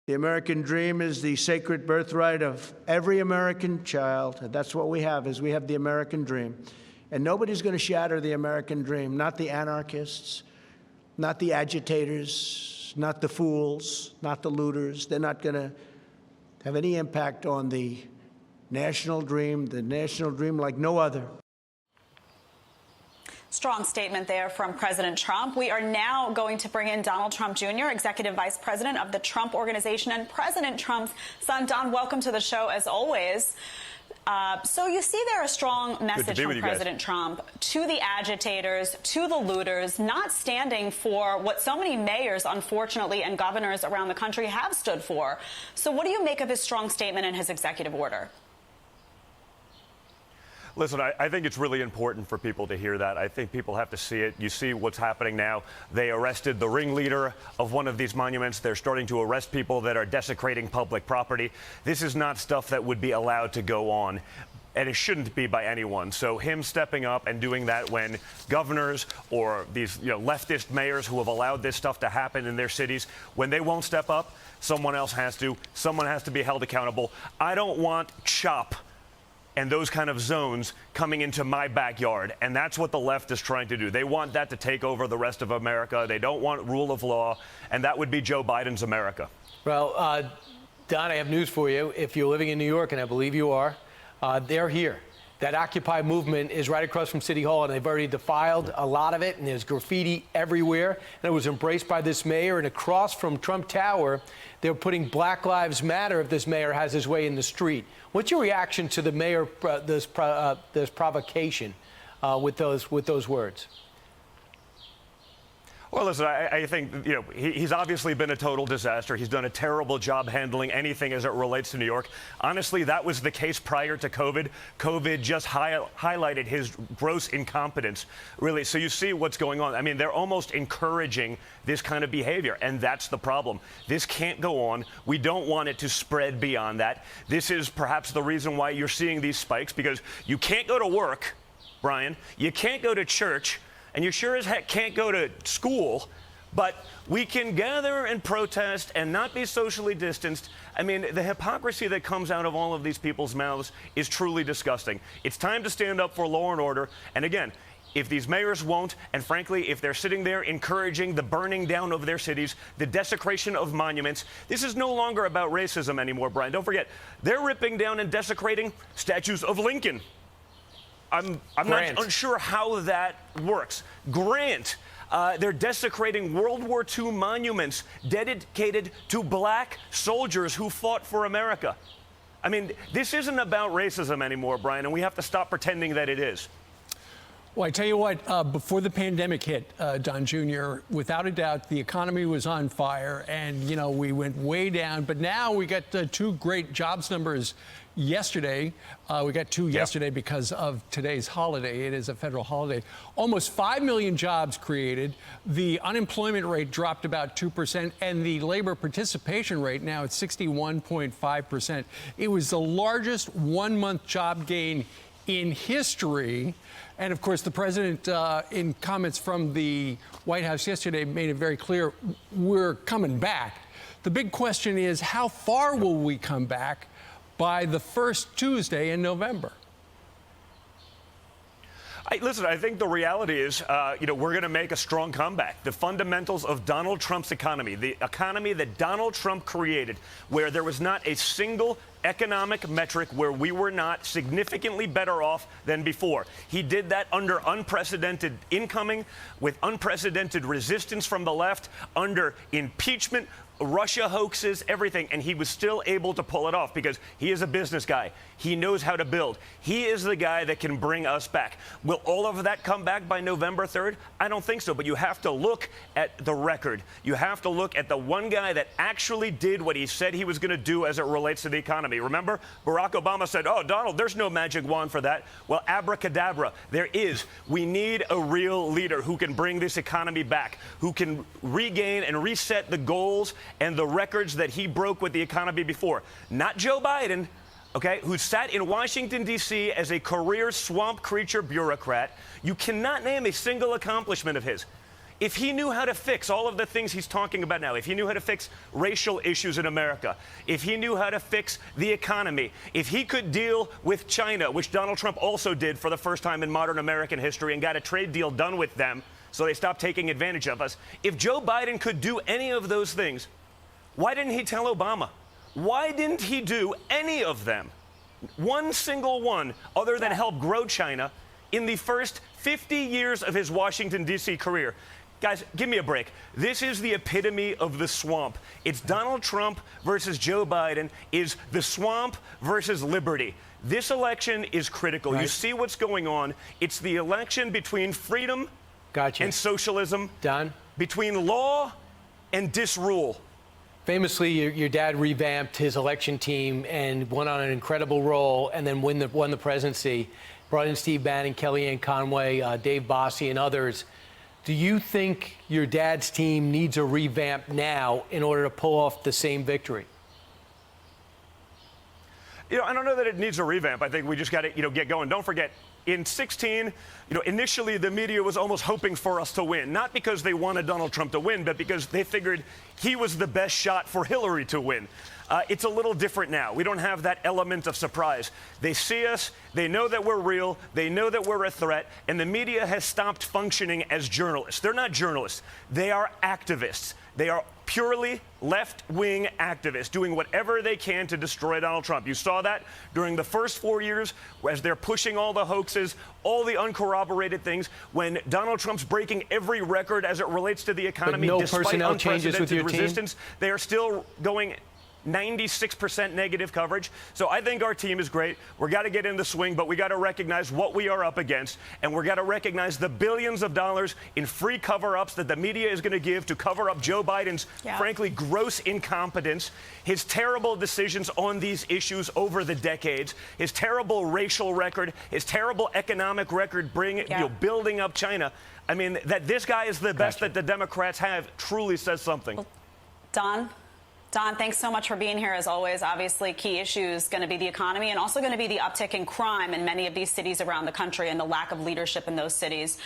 The American dream is the sacred birthright of every American child. That's what we have, is we have the American dream. And nobody's going to shatter the American dream, not the anarchists, not the agitators, not the fools, not the looters. They're not going to have any impact on the national dream like no other. Strong statement there from President Trump. We are now going to bring in Donald Trump Jr., Executive Vice President of the Trump Organization and President Trump's son. Don, welcome to the show, as always. So you see there a strong message from President Trump to the agitators, to the looters, not standing for what so many mayors, unfortunately, and governors around the country have stood for. So what do you make of his strong statement and his executive order? Listen, I think it's really important for people to hear that. I think people have to see it. You see what's happening now. They arrested the ringleader of one of these monuments. They're starting to arrest people that are desecrating public property. This is not stuff that would be allowed to go on, and it shouldn't be by anyone. So him stepping up and doing that when governors or these leftist mayors who have allowed this stuff to happen in their cities, when they won't step up, someone else has to. Someone has to be held accountable. I don't want CHOP and those kind of zones coming into my backyard. And that's what the left is trying to do. They want that to take over the rest of America. They don't want rule of law. And that would be Joe Biden's America. Well, Don, I have news for you. If you're living in New York, and I believe you are, they're here. That Occupy movement is right across from City Hall, and they've already defiled a lot of it, and there's graffiti everywhere. And it was embraced by this mayor. And across from Trump Tower, they're putting Black Lives Matter if this mayor has his way in the street. What's your reaction to the mayor, this provocation with those words? Well, listen, I think, he's obviously been a total disaster. He's done a terrible job handling anything as it relates to New York. Honestly, that was the case prior to COVID. COVID just highlighted his gross incompetence, really. So you see what's going on. I mean, they're almost encouraging this kind of behavior, and that's the problem. This can't go on. We don't want it to spread beyond that. This is perhaps the reason why you're seeing these spikes, because you can't go to work, Brian. You can't go to church. And you sure as heck can't go to school, but we can gather and protest and not be socially distanced. I mean, the hypocrisy that comes out of all of these people's mouths is truly disgusting. It's time to stand up for law and order. And again, if these mayors won't, and frankly, if they're sitting there encouraging the burning down of their cities, the desecration of monuments, this is no longer about racism anymore, Brian. Don't forget, they're ripping down and desecrating statues of Lincoln. I'm not unsure how that works. Grant, they're desecrating World War II monuments dedicated to black soldiers who fought for America. I mean, this isn't about racism anymore, Brian, and we have to stop pretending that it is. Well, I tell you what, before the pandemic hit, Don Jr., without a doubt, the economy was on fire and, we went way down. But now we got two great jobs numbers yesterday. We got two yesterday because of today's holiday. It is a federal holiday. Almost 5 million jobs created. The unemployment rate dropped about 2%, and the labor participation rate now at 61.5%. It was the largest one-month job gain in history. And of course, the president, in comments from the White House yesterday, made it very clear we're coming back. The big question is, how far will we come back by the first Tuesday in November? Listen, I think the reality is, we're going to make a strong comeback. The fundamentals of Donald Trump's economy, the economy that Donald Trump created, where there was not a single economic metric where we were not significantly better off than before. He did that under unprecedented incoming, with unprecedented resistance from the left, under impeachment, Russia hoaxes, everything, and he was still able to pull it off because he is a business guy. He knows how to build. He is the guy that can bring us back. Will all of that come back by November 3rd? I don't think so, but you have to look at the record. You have to look at the one guy that actually did what he said he was going to do as it relates to the economy. Remember, Barack Obama said, "Oh, Donald, there's no magic wand for that." Well, abracadabra, there is. We need a real leader who can bring this economy back, who can regain and reset the goals and the records that he broke with the economy before. Not Joe Biden, okay, who sat in Washington, D.C. as a career swamp creature bureaucrat. You cannot name a single accomplishment of his. If he knew how to fix all of the things he's talking about now, if he knew how to fix racial issues in America, if he knew how to fix the economy, if he could deal with China, which Donald Trump also did for the first time in modern American history and got a trade deal done with them so they stopped taking advantage of us, if Joe Biden could do any of those things, why didn't he tell Obama? Why didn't he do any of them? One single one, other than help grow China in the first 50 years of his Washington, D.C. career. Guys, give me a break. This is the epitome of the swamp. It's Donald Trump versus Joe Biden, is the swamp versus liberty. This election is critical. Right. You see what's going on. It's the election between freedom and socialism, Don? between law and disrule. Famously, your dad revamped his election team and went on an incredible roll and then won the presidency. Brought in Steve Bannon, Kellyanne Conway, Dave Bossie, and others. Do you think your dad's team needs a revamp now in order to pull off the same victory? I don't know that it needs a revamp. I think we just got to, get going. Don't forget, in 2016, initially the media was almost hoping for us to win, not because they wanted Donald Trump to win, but because they figured he was the best shot for Hillary to win. It's a little different now. We don't have that element of surprise. They see us, they know that we're real, they know that we're a threat, and the media has stopped functioning as journalists. They're not journalists. They are activists. They are purely left-wing activists doing whatever they can to destroy Donald Trump. You saw that during the first 4 years as they're pushing all the hoaxes, all the uncorroborated things, when Donald Trump's breaking every record as it relates to the economy. But no despite personnel changes with your resistance, team? They are still going 96% negative coverage. So I think our team is great. We've got to get in the swing, but we got to recognize what we are up against, and we've got to recognize the billions of dollars in free cover-ups that the media is going to give to cover up Joe Biden's, frankly, gross incompetence, his terrible decisions on these issues over the decades, his terrible racial record, his terrible economic record building up China. I mean, that this guy is the best that the Democrats have truly says something. Well, Don, thanks so much for being here. As always, obviously, key issues going to be the economy and also going to be the uptick in crime in many of these cities around the country and the lack of leadership in those cities.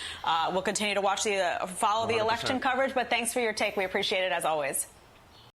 We'll continue to watch follow the 100%. election coverage, but thanks for your take. We appreciate it as always.